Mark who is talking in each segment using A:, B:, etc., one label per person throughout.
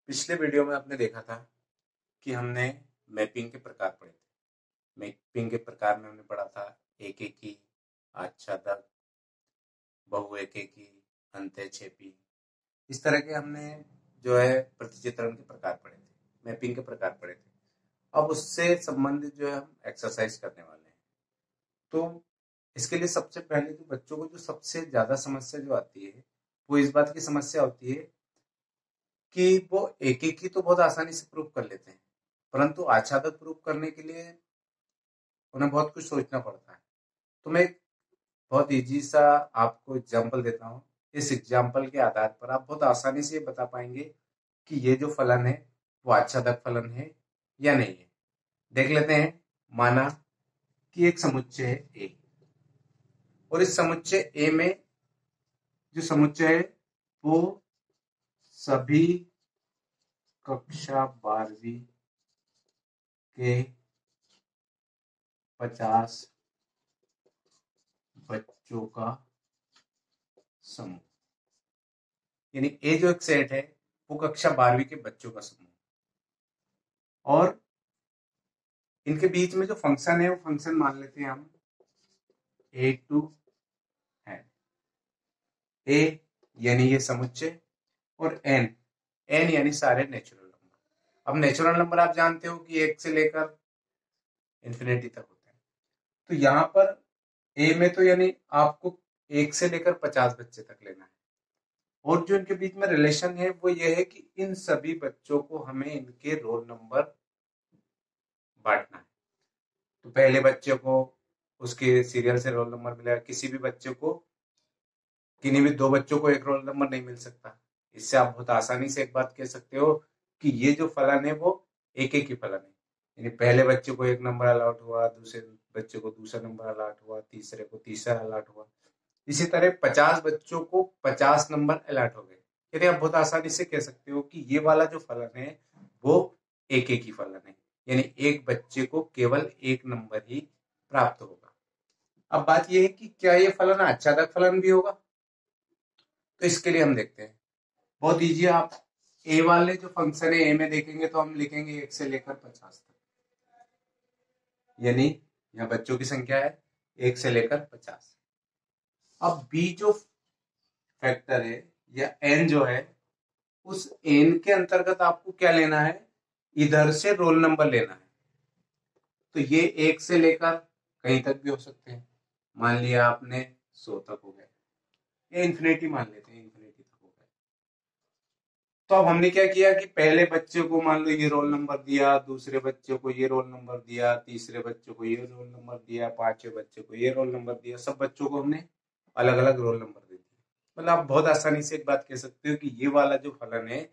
A: पिछले वीडियो में आपने देखा था कि हमने मैपिंग के प्रकार पढ़े थे। मैपिंग के प्रकार में हमने पढ़ा था एक एकी, आच्छादक, बहु एक एकी, अंतःक्षेपी। इस तरह के हमने जो है प्रतिचित्रण के प्रकार पढ़े थे, मैपिंग के प्रकार पढ़े थे। अब उससे संबंधित जो है हम एक्सरसाइज करने वाले हैं। तो इसके लिए सबसे पहले जो बच्चों को जो सबसे ज्यादा समस्या जो आती है वो इस बात की समस्या होती है कि वो एक एक की तो बहुत आसानी से प्रूव कर लेते हैं, परंतु आच्छादक प्रूव करने के लिए उन्हें बहुत कुछ सोचना पड़ता है। तो मैं एक बहुत इजी सा आपको एग्जांपल देता हूँ। इस एग्जांपल के आधार पर आप बहुत आसानी से बता पाएंगे कि ये जो फलन है वो आच्छादक फलन है या नहीं है। देख लेते हैं। माना कि एक समुच्चय है ए, और इस समुच्चय ए में जो समुच्चय है वो सभी कक्षा 12वीं के 50 बच्चों का समूह, यानी ए जो एक सेट है वो कक्षा 12वीं के बच्चों का समूह, और इनके बीच में जो फंक्शन है वो फंक्शन मान लेते हैं हम A2 है। ए यानी ये समुच्चय और एन यानी सारे नेचुरल नंबर। अब नेचुरल नंबर आप जानते हो कि 1 से लेकर इन्फिनिटी तक होते हैं। तो यहाँ पर ए में तो यानी आपको 1 से लेकर 50 बच्चे तक लेना है, और जो इनके बीच में रिलेशन है वो ये है कि इन सभी बच्चों को हमें इनके रोल नंबर बांटना है। तो पहले बच्चे को उसके सीरियल से रोल नंबर मिलेगा, किसी भी बच्चे को, किन्हीं भी दो बच्चों को एक रोल नंबर नहीं मिल सकता। इससे आप बहुत आसानी से एक बात कह सकते हो कि ये जो फलन है वो एक एक ही फलन है, यानी पहले बच्चे को एक नंबर अलॉट हुआ, दूसरे बच्चे को दूसरा नंबर अलॉट हुआ, तीसरे को तीसरा अलॉट हुआ। इसी तरह 50 बच्चों को 50 नंबर अलॉट हो गए। यानी आप बहुत आसानी से कह सकते हो कि ये वाला जो फलन है वो एक एक ही फलन है, यानी एक बच्चे को केवल एक नंबर ही प्राप्त होगा। अब बात यह है कि क्या ये फलन आच्छादक फलन भी होगा? तो इसके लिए हम देखते हैं। बहुत इजी। आप ए वाले जो फंक्शन है ए में देखेंगे तो हम लिखेंगे 1 से लेकर 50 तक, यानी यहाँ बच्चों की संख्या है 1 से लेकर 50। अब बी जो फैक्टर है या एन जो है, उस एन के अंतर्गत आपको क्या लेना है? इधर से रोल नंबर लेना है। तो ये 1 से लेकर कहीं तक भी हो सकते हैं। मान लिया आपने 100 तक हो गए, या इन्फिनिटी मान लेते हैं, इन्फिनिटी तक हो गए। तो अब हमने क्या किया कि पहले बच्चे को मान लो ये रोल नंबर दिया, दूसरे बच्चे को ये रोल नंबर दिया, तीसरे बच्चे को ये रोल नंबर दिया, पांचवें बच्चे को ये रोल नंबर दिया। सब बच्चों को हमने अलग अलग रोल नंबर दे दिया। मतलब आप बहुत आसानी से एक बात कह सकते हो कि ये वाला जो फलन है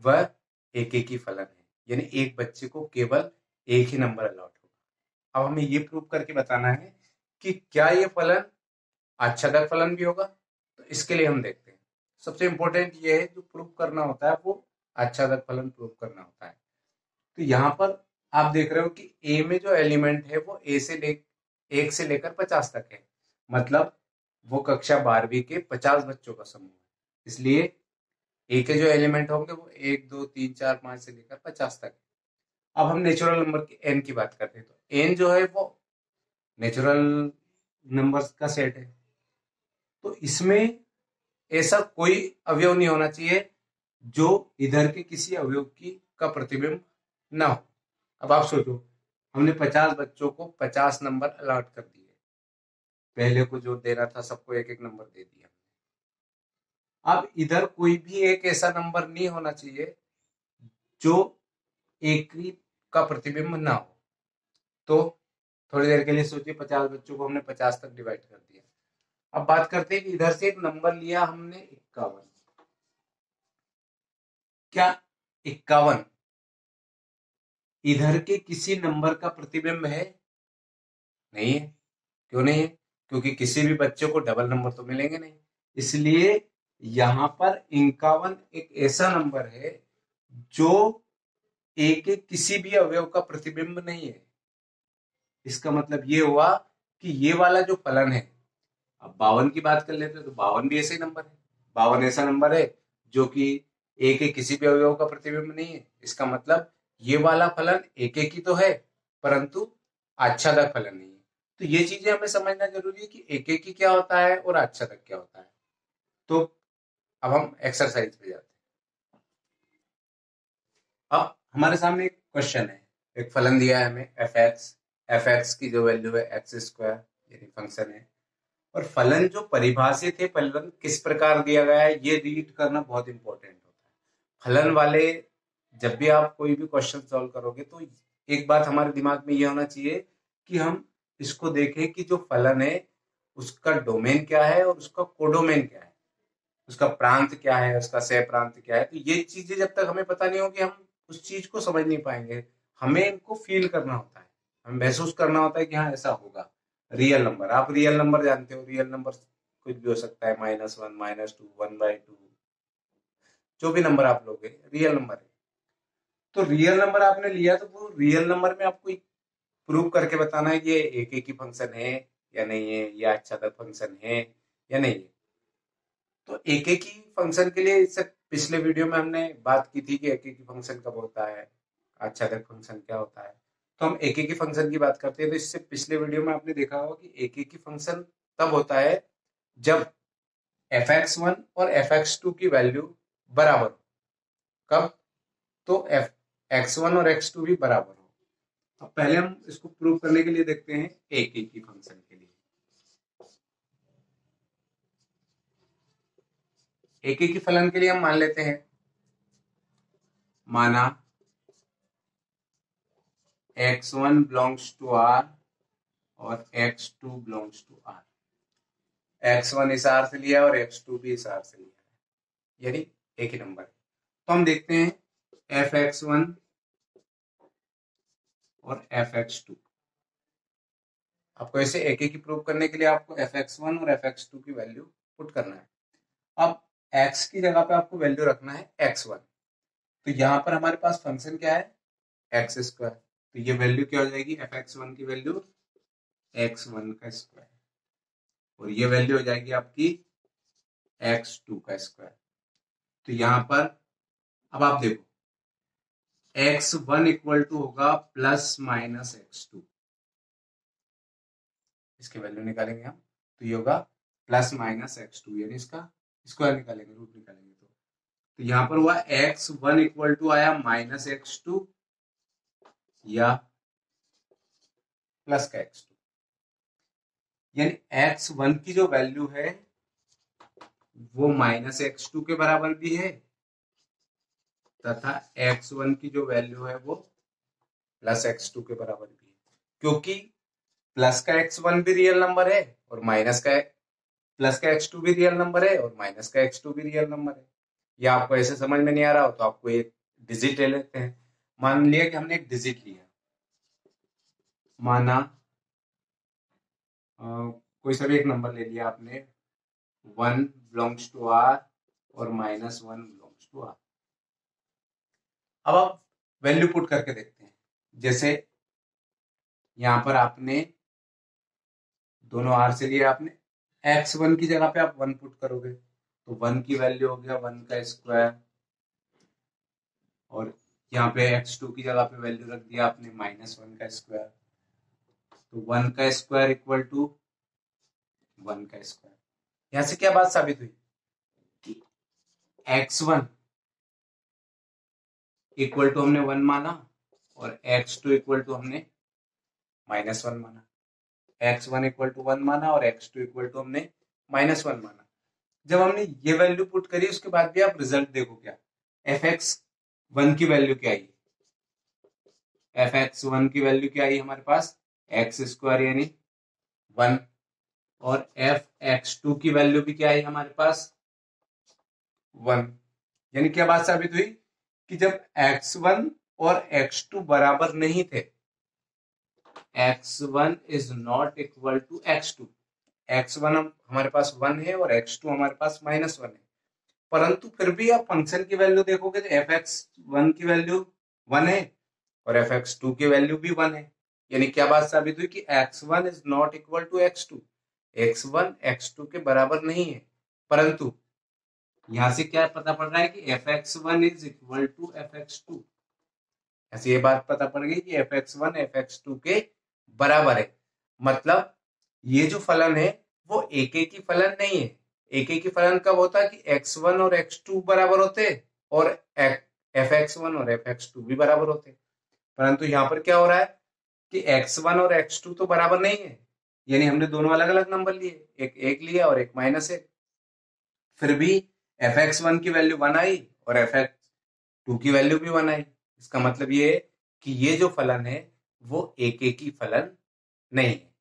A: वह एक एक ही फलन है, यानी एक बच्चे को केवल एक ही नंबर अलॉट होगा। अब हमें ये प्रूव करके बताना है कि क्या ये फलन आच्छादक फलन भी होगा। तो इसके लिए हम देखते हैं। सबसे इंपॉर्टेंट ये है, जो प्रूव करना होता है वो आच्छादक फलन प्रूव करना होता है। तो यहाँ पर आप देख रहे हो कि ए में जो एलिमेंट है वो 1 से लेकर 50 तक है, मतलब वो कक्षा 12वीं के 50 बच्चों का समूह है। इसलिए ए के जो एलिमेंट होंगे वो 1 2 3 4 5 से लेकर 50 तक है। अब हम नेचुरल नंबर के एन की बात करते हैं। तो एन जो है वो नेचुरल नंबर्स का सेट है। तो इसमें ऐसा कोई अवयव नहीं होना चाहिए जो इधर के किसी अवयव की का प्रतिबिंब ना हो। अब आप सोचो, हमने 50 बच्चों को 50 नंबर अलॉट कर दिए, पहले को जो देना था सबको एक एक नंबर दे दिया। अब इधर कोई भी एक ऐसा नंबर नहीं होना चाहिए जो एक का प्रतिबिंब ना हो। तो थोड़ी देर के लिए सोचिए, 50 बच्चों को हमने 50 तक डिवाइड कर दिया। अब बात करते हैं कि इधर से एक नंबर लिया हमने 51। क्या 51 इधर के किसी नंबर का प्रतिबिंब है? नहीं है। क्यों नहीं है? क्योंकि किसी भी बच्चे को डबल नंबर तो मिलेंगे नहीं। इसलिए यहां पर 51 एक ऐसा नंबर है जो ए के किसी भी अवयव का प्रतिबिंब नहीं है। इसका मतलब ये हुआ कि ये वाला जो फलन है, अब 52 की बात कर लेते हैं तो 52 भी ऐसे ही नंबर है। 52 ऐसा नंबर है जो कि ए के किसी भी अवयव का प्रतिबिंब नहीं है। इसका मतलब ये वाला फलन एक एक ही तो है, परंतु आच्छादक फलन नहीं है। तो ये चीजें हमें समझना जरूरी है कि एक एक ही क्या होता है और आच्छादक क्या होता है। तो अब हम एक्सरसाइज पे जाते हैं। अब हमारे सामने एक क्वेश्चन है, एक फलन दिया है हमें एफ एक्स की जो वैल्यू है एक्स स्क्वायर यानी फंक्शन है, और फलन जो परिभाषित है, फलन किस प्रकार दिया गया है, ये रीड करना बहुत इंपॉर्टेंट होता है। फलन वाले जब भी आप कोई भी क्वेश्चन सॉल्व करोगे तो एक बात हमारे दिमाग में ये होना चाहिए कि हम इसको देखें कि जो फलन है उसका डोमेन क्या है और उसका कोडोमेन क्या है, उसका प्रांत क्या है, उसका सह प्रांत क्या है। तो ये चीजें जब तक हमें पता नहीं होगी हम उस चीज को समझ नहीं पाएंगे। हमें इनको फील करना होता है, हमें महसूस करना होता है कि हाँ ऐसा होगा। रियल नंबर, आप रियल नंबर जानते हो, रियल नंबर कुछ भी हो सकता है, -1 -2 1/2, जो भी नंबर आप लोगे रियल नंबर है। तो रियल नंबर आपने लिया तो वो रियल नंबर में आपको प्रूव करके बताना है कि ये एक एक ही फंक्शन है या नहीं है, या आच्छादक फंक्शन है या नहीं है। तो एक एक ही फंक्शन के लिए इससे पिछले वीडियो में हमने बात की थी कि एक एक ही फंक्शन कब होता है, आच्छादक फंक्शन क्या होता है। तो हम एक एक ही फंक्शन की बात करते हैं। तो इससे पिछले वीडियो में आपने देखा होगा कि एक एक ही फंक्शन तब होता है जब fx1 और fx2 की वैल्यू बराबर हो। कब? तो x1 और x2 भी बराबर हो। अब पहले हम इसको प्रूव करने के लिए देखते हैं एक एक ही फंक्शन के लिए। एक एक ही फलन के लिए हम मान लेते हैं, माना x1 बिलोंग्स टू r और x2 belongs to r। x1 इस r से लिया और x2 भी इस r से लिया है, यानी एक ही नंबर है। तो हम देखते हैं fx1 और fx2। आपको ऐसे एक एक ही प्रूव करने के लिए आपको fx1 और fx2 की वैल्यू पुट करना है। अब x की जगह पे आपको वैल्यू रखना है x1। तो यहां पर हमारे पास फंक्शन क्या है, एक्स स्क्वायर। तो ये वैल्यू क्या हो जाएगी, fx1 की वैल्यू x1 का स्क्वायर, और ये वैल्यू हो जाएगी आपकी x2 का स्क्वायर। तो यहां पर अब आप देखो x1 इक्वल टू होगा ±x2, इसकी वैल्यू निकालेंगे हम, तो ये होगा ±x2, यानी इसका स्क्वायर निकालेंगे, रूट निकालेंगे। तो यहां पर हुआ x1 इक्वल टू आया -x2 या प्लस का x2, यानी x1 की जो वैल्यू है वो -x2 के बराबर भी है, तथा x1 की जो वैल्यू है वो +x2 के बराबर भी है, क्योंकि प्लस का x1 भी रियल नंबर है और प्लस का x2 भी रियल नंबर है और माइनस का x2 भी रियल नंबर है। या आपको ऐसे समझ में नहीं आ रहा हो तो आपको एक डिजिट ले लेते हैं। मान लिया कि हमने एक डिजिट लिया, माना कोई सा भी एक नंबर ले लिया आपने, 1 बिलोंग्स टू r और -1 बिलोंग्स टू r। अब आप वैल्यू पुट करके देखते हैं। जैसे यहां पर आपने दोनों r से लिए, आपने x1 की जगह पे आप 1 पुट करोगे तो 1 की वैल्यू हो गया 1 का स्क्वायर, और यहाँ पे x2 की जगह पे वैल्यू रख दिया आपने -1 का स्क्वायर। तो 1 का स्क्वायर इक्वल टू 1 का स्क्वायर। यहां से क्या बात साबित हुई कि x1 इक्वल टू हमने 1 माना और x2 इक्वल टू हमने -1 माना। x1 इक्वल टू 1 माना और x2 इक्वल टू हमने -1 माना। जब हमने ये वैल्यू पुट करी उसके बाद भी आप रिजल्ट देखो क्या, fx1 की वैल्यू क्या आई, fx1 की वैल्यू क्या आई हमारे पास एक्स स्क्वायर यानी 1, और fx2 की वैल्यू भी क्या आई हमारे पास 1। यानी क्या बात साबित हुई कि जब x1 और x2 बराबर नहीं थे, x1 is not equal to x2, x1 हमारे पास 1 है और x2 हमारे पास -1 है, परंतु फिर भी आप फंक्शन की वैल्यू देखोगे तो fx1 की वैल्यू 1 है और fx2 की वैल्यू भी 1 है। यानी क्या बात साबित हुई कि x1 is not equal to x2, x1 x2 के बराबर नहीं है, परंतु यहां से क्या पता पड़ रहा है कि fx1 is equal to fx2। ऐसे ये बात पता पड़ गई कि fx1 fx2 के बराबर है। मतलब ये जो फलन है वो एक एक ही फलन नहीं है। एक एक ही फलन कब होता है कि x1 और x2 बराबर होते और fx1 और fx2 भी बराबर होते। परंतु यहाँ पर क्या हो रहा है कि x1 और x2 तो बराबर नहीं है, यानी हमने दोनों अलग अलग नंबर लिए, एक एक लिया और एक -1। फिर भी fx1 की वैल्यू 1 आई और fx2 की वैल्यू भी 1 आई। इसका मतलब ये है कि ये जो फलन है वो एक एक ही फलन नहीं है।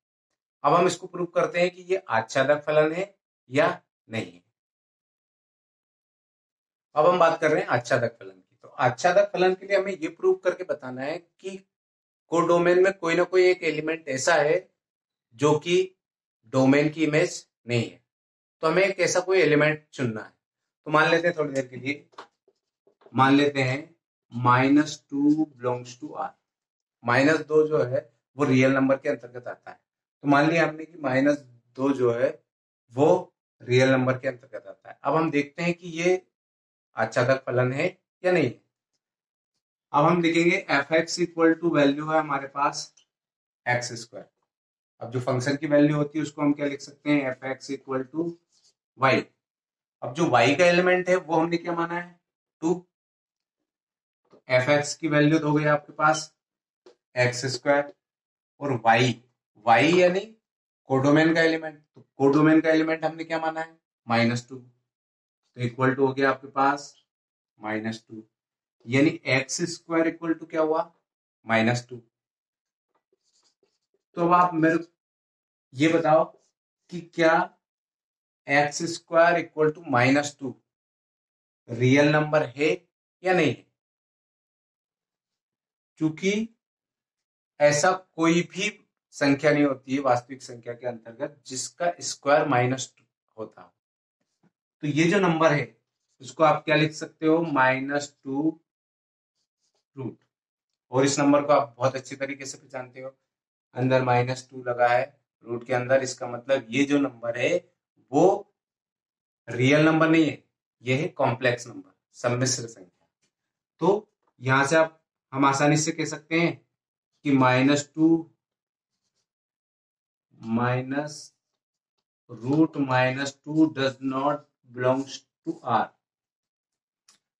A: अब हम इसको प्रूव करते हैं कि ये आच्छादक फलन है या नहीं है। अब हम बात कर रहे हैं आच्छादक फलन की। तो आच्छादक फलन के लिए हमें ये प्रूव करके बताना है कि कोडोमेन में कोई ना कोई एक एलिमेंट ऐसा है जो कि डोमेन की इमेज नहीं है। तो हमें एक ऐसा कोई एलिमेंट चुनना है। तो मान लेते हैं थोड़ी देर के लिए, मान लेते हैं -2 बिलोंग्स टू R। -2 जो है वो रियल नंबर के अंतर्गत आता है। तो मान लिया हमने कि -2 जो है वो रियल नंबर के अंतर्गत आता है। अब हम देखते हैं कि ये आच्छादक फलन है या नहीं। अब हम लिखेंगे fx इक्वल टू वैल्यू है हमारे पास x²। अब जो फंक्शन की वैल्यू होती है उसको हम क्या लिख सकते हैं, fx इक्वल टू y। अब जो y का एलिमेंट है वो हमने क्या माना है, 2। तो fx की वैल्यू हो गई आपके पास x² और y यानी कोडोमेन का एलिमेंट। तो कोडोमेन का एलिमेंट हमने क्या माना है, -2। तो इक्वल टू हो गया आपके पास -2, यानी x² इक्वल टू क्या हुआ, -2। तो अब आप मेरे ये बताओ कि क्या x² equal to -2 real number है या नहीं है। क्योंकि ऐसा कोई भी संख्या नहीं होती है वास्तविक संख्या के अंतर्गत जिसका स्क्वायर -2 होता। तो ये जो नंबर है उसको आप क्या लिख सकते हो, -2 रूट। और इस नंबर को आप बहुत अच्छी तरीके से पहचानते हो, अंदर -2 लगा है रूट के अंदर। इसका मतलब ये जो नंबर है वो रियल नंबर नहीं है, ये है कॉम्प्लेक्स नंबर, सम्मिश्र संख्या। तो यहां से हम आसानी से कह सकते हैं कि -2 minus root -2 does not belongs to R।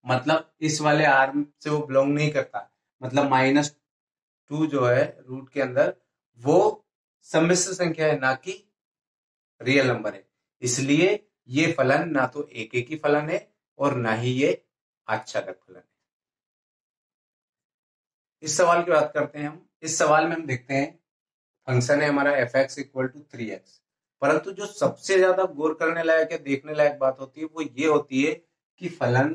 A: मतलब इस वाले R से वो बिलोंग नहीं करता। मतलब -2 जो है रूट के अंदर वो सम्मिश्र संख्या है, ना कि रियल नंबर है। इसलिए ये फलन ना तो एक एक ही फलन है और ना ही ये आच्छादक फलन है। इस सवाल की बात करते हैं हम। इस सवाल में हम देखते हैं फंक्शन है हमारा fx इक्वल टू 3x। परंतु जो सबसे ज्यादा गौर करने लायक या देखने लायक बात होती है वो ये होती है कि फलन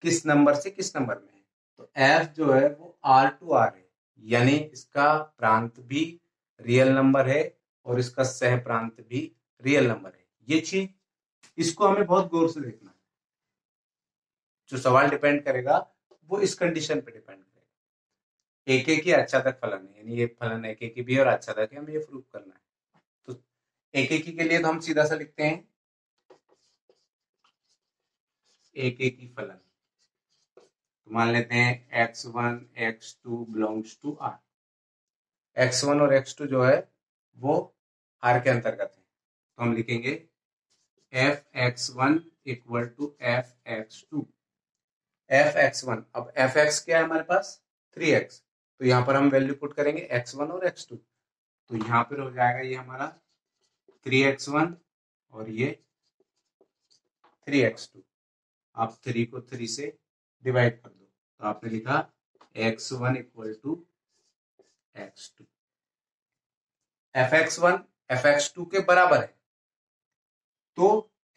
A: किस नंबर से किस नंबर में है। तो f जो है वो R टू R है, यानी इसका प्रांत भी रियल नंबर है और इसका सह प्रांत भी रियल नंबर है। ये चीज, इसको हमें बहुत गौर से देखना है। जो सवाल डिपेंड करेगा वो इस कंडीशन पे डिपेंड करेगा। एक एक ही आच्छादक फलन है, यानी ये फलन एक एक ही भी है और आच्छादक है, हमें ये प्रूव करना है। तो एक एक ही के लिए तो हम सीधा सा लिखते हैं एक एक ही फलन। तो मान लेते हैं x1 x2 belongs to R। x1 और x2 जो है वो R के अंतर्गत है। तो हम लिखेंगे fx1 equal to fx2। fx1, अब fx क्या है हमारे पास 3x। तो यहां पर हम वैल्यू पुट करेंगे x1 और x2। तो यहां पर हो जाएगा ये हमारा 3x1 और ये 3x2। आप 3 को 3 से डिवाइड कर दो तो आपने लिखा x1 equal to x2। fx1 fx2 के बराबर है तो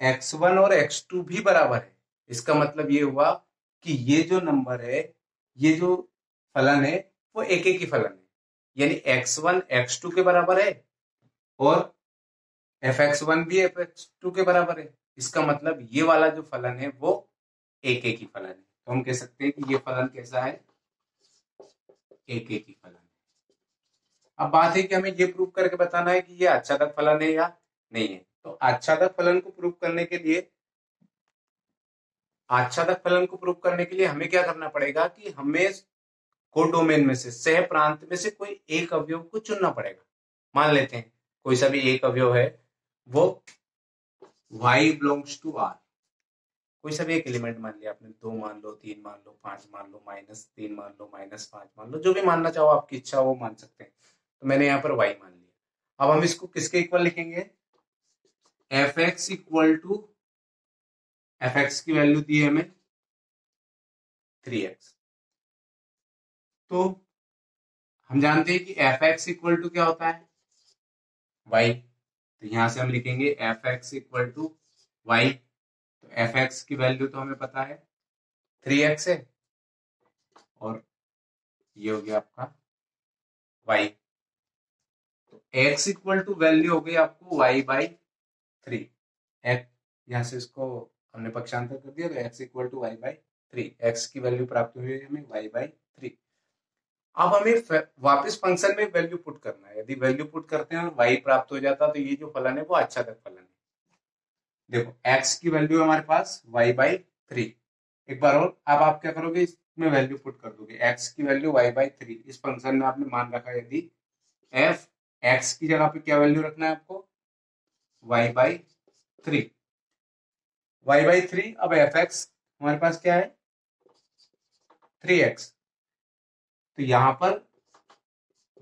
A: x1 और x2 भी बराबर है। इसका मतलब ये हुआ कि ये जो नंबर है, ये जो फलन है वो एक एक ही फलन है, यानी x1 x2 के बराबर है और fx1 भी fx2 के बराबर है। इसका मतलब ये वाला जो फलन है वो एक एक ही फलन है। तो हम कह सकते हैं कि ये फलन कैसा है, एक एक ही फलन है। अब बात है कि हमें ये प्रूव करके बताना है कि ये आच्छादक फलन है या नहीं है। तो आच्छादक फलन को प्रूव करने के लिए आच्छादक फलन को प्रूव करने के लिए हमें क्या करना पड़ेगा कि हमें कोडोमेन में से, सह प्रांत में से कोई एक अवयव को चुनना पड़ेगा। मान लेते हैं कोई सा भी एक अवयव है, वो y बिलोंग्स टू r, कोई सा भी एक एलिमेंट मान लिया आपने, 2 मान लो, 3 मान लो, 5 मान लो, -3 मान लो, -5 मान लो, जो भी मानना चाहो, आपकी इच्छा वो मान सकते हैं। तो मैंने यहाँ पर y मान लिया। अब हम इसको किसके इक्वल लिखेंगे? fx इक्वल टू, fx की वैल्यू दी है हमें 3x। तो हम जानते हैं कि fx इक्वल टू क्या होता है? y। तो यहां से हम लिखेंगे fx इक्वल टू y। तो fx की वैल्यू तो हमें पता है 3x है, और ये हो गया आपका y। तो x इक्वल टू वैल्यू हो गई आपको y/3। यहां से इसको हमने पक्षांतर कर दिया, तो x equal to y/3, x की वैल्यू प्राप्त हुई है हमें y/3। अब हमें वापस फंक्शन में वैल्यू पुट करना है। यदि वैल्यू पुट करते हैं और y प्राप्त हो जाता, तो ये जो फलन है वो आच्छादक फलन है। देखो x की वैल्यू है हमारे पास y/3। एक बार और, अब आप क्या करोगे, इसमें वैल्यू पुट कर दोगे, x की वैल्यू y/3। इस फंक्शन में आपने मान रखा, यदि f x की जगह पे क्या वैल्यू रखना है आपको? y/3। y/3। अब fx हमारे पास क्या है? 3x। तो यहां पर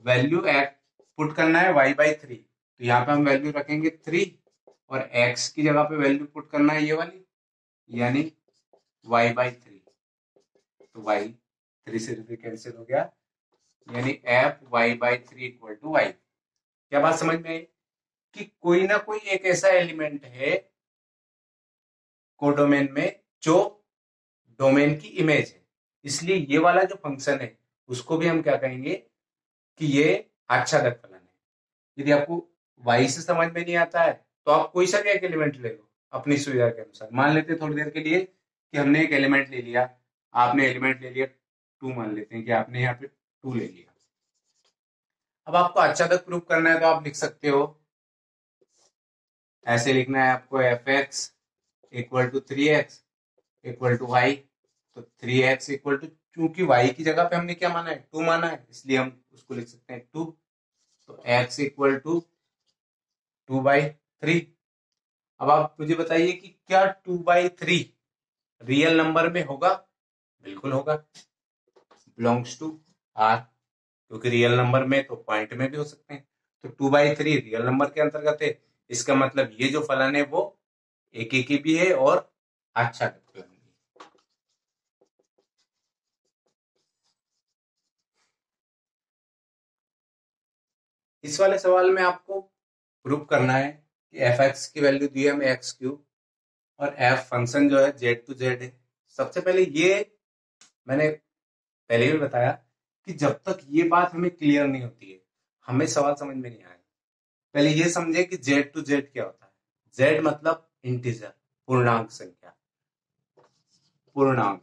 A: वैल्यू पुट करना है y/3, तो यहाँ पे हम वैल्यू रखेंगे 3, और x की जगह पे वैल्यू पुट करना है ये वाली, यानी y/3। तो y 3 से 3 कैंसिल हो गया, यानी f y/3 equal to y। क्या बात समझ में आई? कि कोई ना कोई एक ऐसा एलिमेंट है कोडोमेन में जो डोमेन की इमेज है, इसलिए ये वाला जो फंक्शन है उसको भी हम क्या कहेंगे कि ये आच्छादक फलन है। यदि आपको y से समझ में नहीं आता है, तो आप कोई सा भी एक एलिमेंट ले लो अपनी सुविधा के अनुसार। मान लेते हैं थोड़ी देर के लिए कि हमने एक एलिमेंट ले लिया, आपने एलिमेंट ले लिया 2, मान लेते हैं कि आपने यहाँ पे 2 ले लिया। अब आपको आच्छादक प्रूफ करना है, तो आप लिख सकते हो, ऐसे लिखना है आपको, fx equal to 3x equal to y। तो 3x इक्वल टू, चूंकि y की जगह पे हमने क्या माना है? 2 माना है, इसलिए हम उसको लिख सकते हैं 2। तो x इक्वल टू 2/3। अब आप मुझे बताइए कि क्या 2/3 रियल नंबर में होगा? बिल्कुल होगा, बिलोंग्स टू r, क्योंकि रियल नंबर में तो पॉइंट में भी हो सकते हैं। तो 2/3 रियल नंबर के अंतर्गत है। इसका मतलब ये जो फलन है वो एकेकी भी है और आच्छादक फलन भी। इस वाले सवाल में आपको प्रूव करना है कि fx की वैल्यू दी है हमें x³ और f फंक्शन जो है z to z है। सबसे पहले ये मैंने पहले भी बताया कि जब तक ये बात हमें क्लियर नहीं होती है, हमें सवाल समझ में नहीं आएगा। पहले ये समझे कि z to z क्या होता है। z मतलब इंटीजर, पूर्णांक संख्या, पूर्णांक,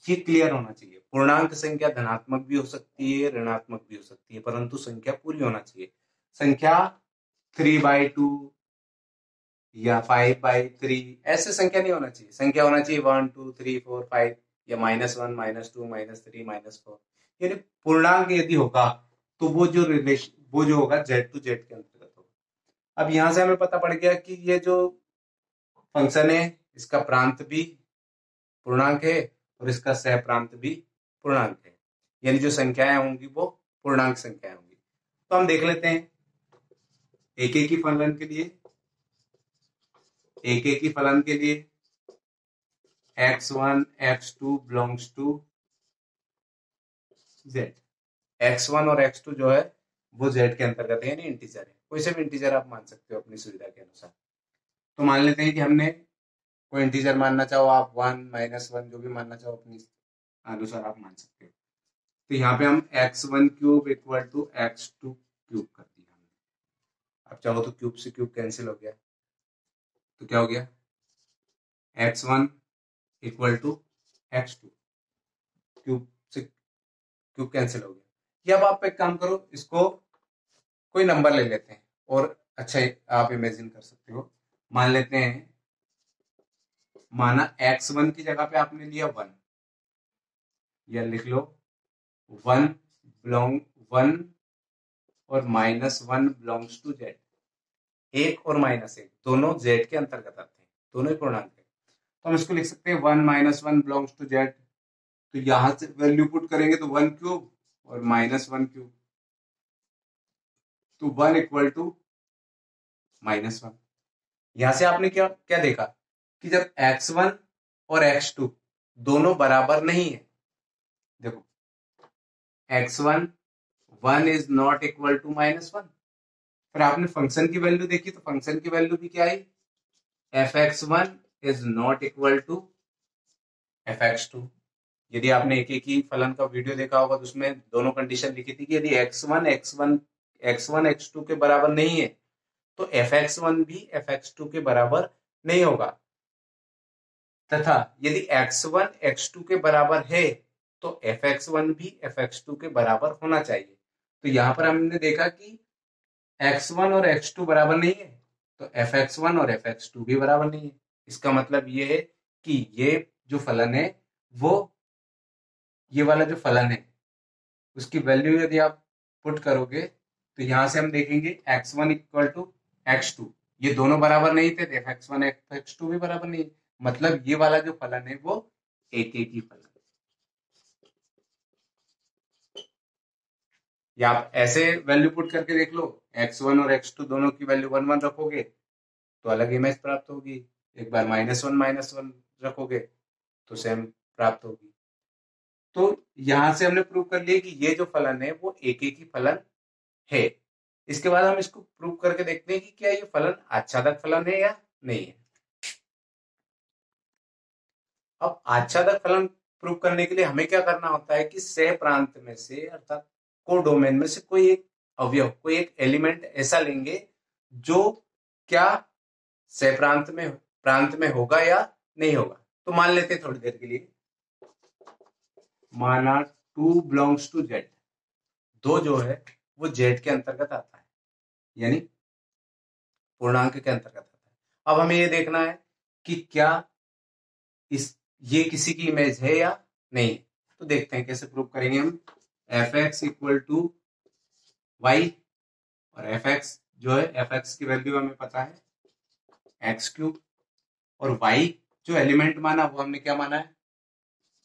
A: ये क्लियर होना चाहिए। पूर्णांक संख्या धनात्मक भी हो सकती है, ऋणात्मक भी हो सकती है, परंतु संख्या पूरी होना चाहिए। संख्या 3/2 या 5/3 ऐसे संख्या नहीं होना चाहिए। संख्या होना चाहिए 1 2 3 4 5 या -1 -2 -3 -4। यानी पूर्णांक यदि होगा तो वो जो रिलेशन, वो जो होगा z to z के अंतर्गत होगा। अब यहां से हमें पता पड़ गया कि ये जो फंक्शन है इसका प्रांत भी पूर्णांक है और इसका सह प्रांत भी पूर्णांक है, यानी जो संख्याएं होंगी वो पूर्णांक संख्याएं होंगी। तो हम देख लेते हैं एक एक ही फलन के लिए, एक एक ही फलन के लिए x1 x2 belongs to z। x1 और x2 जो है वो z के अंतर्गत है, यानी इंटीजर है। कोई से भी इंटीजर आप मान सकते हो अपनी सुविधा के अनुसार। तो मान लेते हैं कि हमने कोई इंटीजर मानना चाहो आप, 1 -1 जो भी मानना चाहो अपनी अनुसार आप मान सकते हो। तो यहाँ पे हम x1³ इक्वल टू x2³ कर दिया हमने। अब चाहो तो क्यूब से क्यूब कैंसिल हो गया, तो क्या हो गया? x1 equal to x2, cube से क्यूब कैंसिल हो गया। ये अब आप एक काम करो, इसको कोई नंबर ले लेते हैं और अच्छा आप इमेजिन कर सकते हो। मान लेते हैं माना x1 की जगह पे आपने लिया 1, या लिख लो 1 बिलोंग 1 और -1 बिलोंग्स टू z। 1 और -1 दोनों z के अंतर्गत आते हैं, दोनों ही पूर्णांक है। तो हम इसको लिख सकते हैं 1 - 1 बिलोंग्स टू z। तो यहां से वैल्यू पुट करेंगे तो 1 क्यूब और -1 क्यूब, तो 1 इक्वल टू -1। यहां से आपने क्या क्या देखा कि जब x1 और x2 दोनों बराबर नहीं है, देखो x1 1 is not equal to -1, फिर आपने फंक्शन की वैल्यू देखी तो फंक्शन की वैल्यू भी क्या आई, fx1 is not equal to fx2। यदि आपने एक एक ही फलन का वीडियो देखा होगा तो उसमें दोनों कंडीशन लिखी थी कि यदि x1 x2 के बराबर नहीं है तो fx1 भी fx2 के बराबर नहीं होगा, तथा यदि x1 x2 के बराबर है तो fx1 भी fx2 के बराबर होना चाहिए। तो यहां पर हमने देखा कि x1 और x2 बराबर नहीं है तो fx1 और fx2 भी बराबर नहीं है। इसका मतलब ये है कि ये जो फलन है वो, ये वाला जो फलन है उसकी वैल्यू यदि आप पुट करोगे तो यहां से हम देखेंगे x1 इक्वल टू x2, ये दोनों बराबर नहीं थे तो fx1 fx2 भी बराबर नहीं है, मतलब ये वाला जो फलन है वो एक ही फलन है। या आप ऐसे वैल्यू पुट करके देख लो, x1 और x2 दोनों की वैल्यू 1 1 रखोगे तो अलग इमेज प्राप्त होगी, एक बार -1 रखोगे तो सेम प्राप्त होगी। तो यहां से हमने प्रूव कर लिया कि ये जो फलन है वो एक ही फलन है। इसके बाद हम इसको प्रूव करके देखते हैं कि क्या ये फलन आच्छादक फलन है या नहीं है। अब आच्छादक फलन प्रूव करने के लिए हमें क्या करना होता है कि सह प्रांत में से अर्थात को डोमेन में से कोई एक अवयव, कोई एक एलिमेंट ऐसा लेंगे जो क्या सह प्रांत में होगा या नहीं होगा। तो मान लेते हैं थोड़ी देर के लिए, माना 2 बिलोंग्स टू z, 2 जो है वो z के अंतर्गत आता है, यानी पूर्णांक के अंतर्गत आता है। अब हमें ये देखना है कि क्या ये किसी की इमेज है या नहीं। तो देखते हैं कैसे प्रूव करेंगे हम। fx इक्वल टू y, और fx जो है fx की वैल्यू हमें पता है x क्यूब, और y जो एलिमेंट माना वो हमने क्या माना है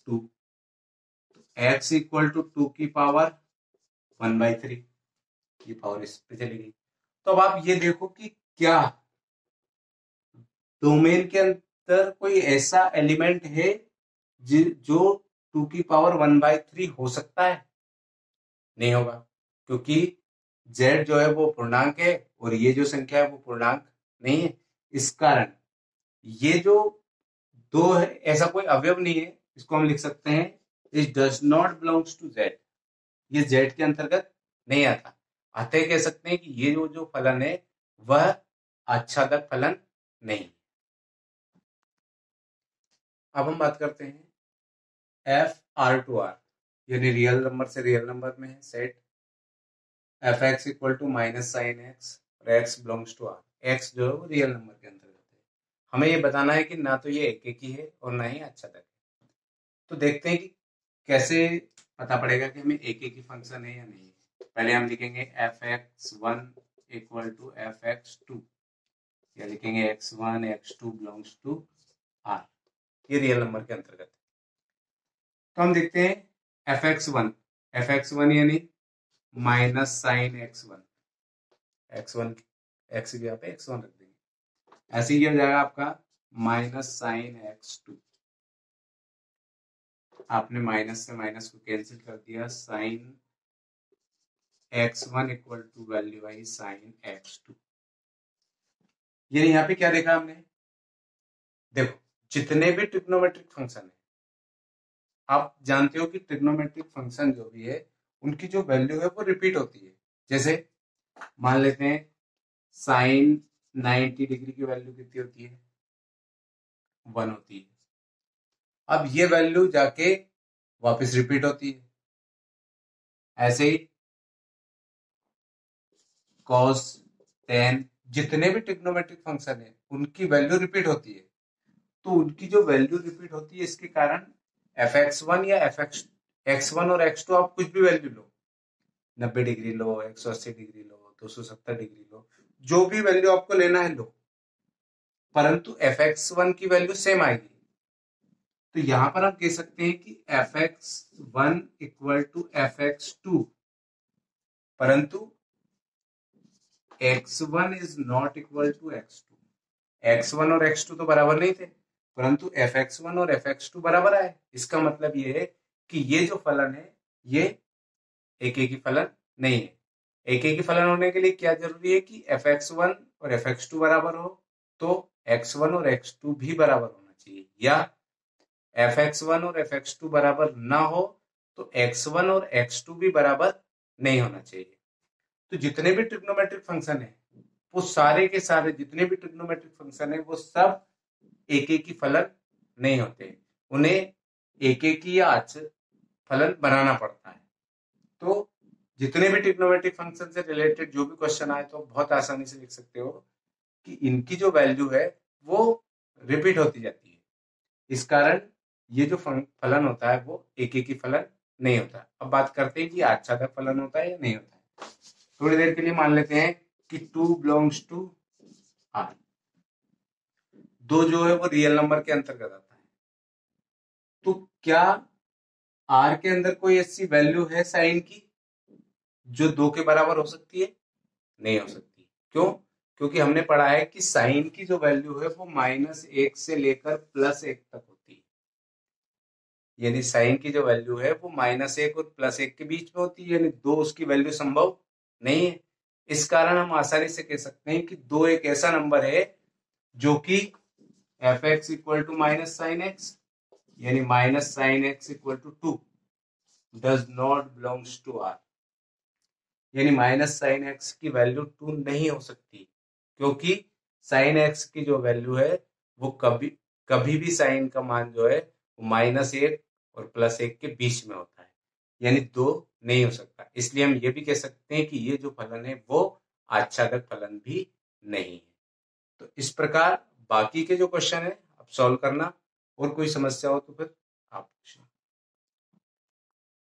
A: 2, x इक्वल टू 2 की पावर 1/3 की पावर इस पे चली गई। तो अब आप ये देखो कि क्या डोमेन के अंदर कोई ऐसा एलिमेंट है जो 2 की पावर 1/3 हो सकता है, नहीं होगा, क्योंकि z जो है वो पूर्णांक है और ये जो संख्या है वो पूर्णांक नहीं है। इस कारण ये जो दो है ऐसा कोई अवयव नहीं है, इसको हम लिख सकते हैं it does not belongs to z, ये z के अंतर्गत नहीं आता। अतः कह सकते हैं कि ये जो फलन है वह आच्छादक फलन नहीं। अब हम बात करते हैं FR2R, यानी रियल नंबर से रियल नंबर में है set fx equal to -sin x और x belongs to r, x जो है वो रियल नंबर के अंतर्गत है। हमें ये बताना है कि ना तो ये एक ही है और ना ही आच्छादक है। तो देखते हैं कि कैसे पता पड़ेगा कि हमें एक ही फंक्शन है या नहीं है। पहले हम लिखेंगे fx1 इक्वल टू fx2, या लिखेंगे x1 x2 belongs to r, ये रियल नंबर के अंतर्गत है। तो हम देखते हैं fx1 यानी -sin x1, x की जगह पे x1 रख देंगे, ऐसे ही हो जाएगा आपका -sin x2, आपने माइनस से माइनस को कैंसिल कर दिया, sin x1 equal to value आई sin x2। ये यहाँ पे क्या देखा हमने, देखो जितने भी ट्रिग्नोमेट्रिक फंक्शन है, आप जानते हो कि ट्रिग्नोमेट्रिक फंक्शन जो भी है उनकी जो वैल्यू है वो रिपीट होती है। जैसे मान लेते हैं sin 90 डिग्री की वैल्यू कितनी होती है 1 होती है। अब ये वैल्यू जाके वापस रिपीट होती है, ऐसे ही cos tan, जितने भी ट्रिग्नोमेट्रिक फंक्शन है उनकी वैल्यू रिपीट होती है। तो उनकी जो वैल्यू रिपीट होती है, इसके कारण fx1 या x1 और x2 आप कुछ भी वैल्यू लो, 90 डिग्री लो, 180 डिग्री लो, 270 डिग्री लो, जो भी वैल्यू आपको लेना है लो, परंतु fx1 की वैल्यू सेम आएगी। तो यहां पर हम कह सकते हैं कि fx1 इक्वल टू fx2, परंतु x1 is not equal to x2। x1 और x2 तो बराबर नहीं थे, परंतु fx1 और fx2 बराबर आए। इसका मतलब ये है कि ये जो फलन है ये एक ही फलन नहीं है। एक ही फलन होने के लिए क्या जरूरी है कि fx1 और fx2 बराबर हो, तो x1 और x2 भी बराबर होना चाहिए, या fx1 और fx2 बराबर ना हो तो x1 और x2 भी बराबर नहीं होना चाहिए। तो जितने भी ट्रिग्नोमेट्रिक फंक्शन है वो सारे के सारे जितने भी ट्रिग्नोमेट्रिक फंक्शन है वो सब एक ही फलन नहीं होते, उन्हें एक या फलन बनाना पड़ता है। तो जितने भी ट्रिग्नोमेट्रिक फंक्शन से रिलेटेड जो भी क्वेश्चन आए तो बहुत आसानी से लिख सकते हो कि इनकी जो वैल्यू है वो रिपीट होती जाती है, इस कारण ये जो फलन होता है वो एक ही फलन नहीं होता। अब बात करते हैं कि आच्छादक फलन होता है या नहीं होता है। थोड़ी देर के लिए मान लेते हैं कि 2 बिलोंग्स टू आर, दो जो है वो रियल नंबर के अंतर्गत आता है। तो क्या आर के अंदर कोई ऐसी वैल्यू है साइन की जो 2 के बराबर हो सकती है? नहीं हो सकती। क्यों? क्योंकि हमने पढ़ा है कि साइन की जो वैल्यू है वो -1 से लेकर +1 तक होती है, यानी साइन की जो वैल्यू है वो -1 और +1 के बीच में होती है, यानी 2 उसकी वैल्यू संभव नहीं है। इस कारण हम आसानी से कह सकते हैं कि 2 एक ऐसा नंबर है जो कि fx equal to -sin x, यानी -sin x equal to 2 does not belongs to R, यानी -sin x की वैल्यू 2 नहीं हो सकती, क्योंकि sin x की जो वैल्यू है वो कभी भी साइन का मान जो है वो -1 और +1 के बीच में होता है, यानी 2 नहीं हो सकता। इसलिए हम ये भी कह सकते हैं कि ये जो फलन है वो आच्छादक फलन भी नहीं है। तो इस प्रकार बाकी के जो क्वेश्चन है आप सॉल्व करना, और कोई समस्या हो तो फिर आप पूछना।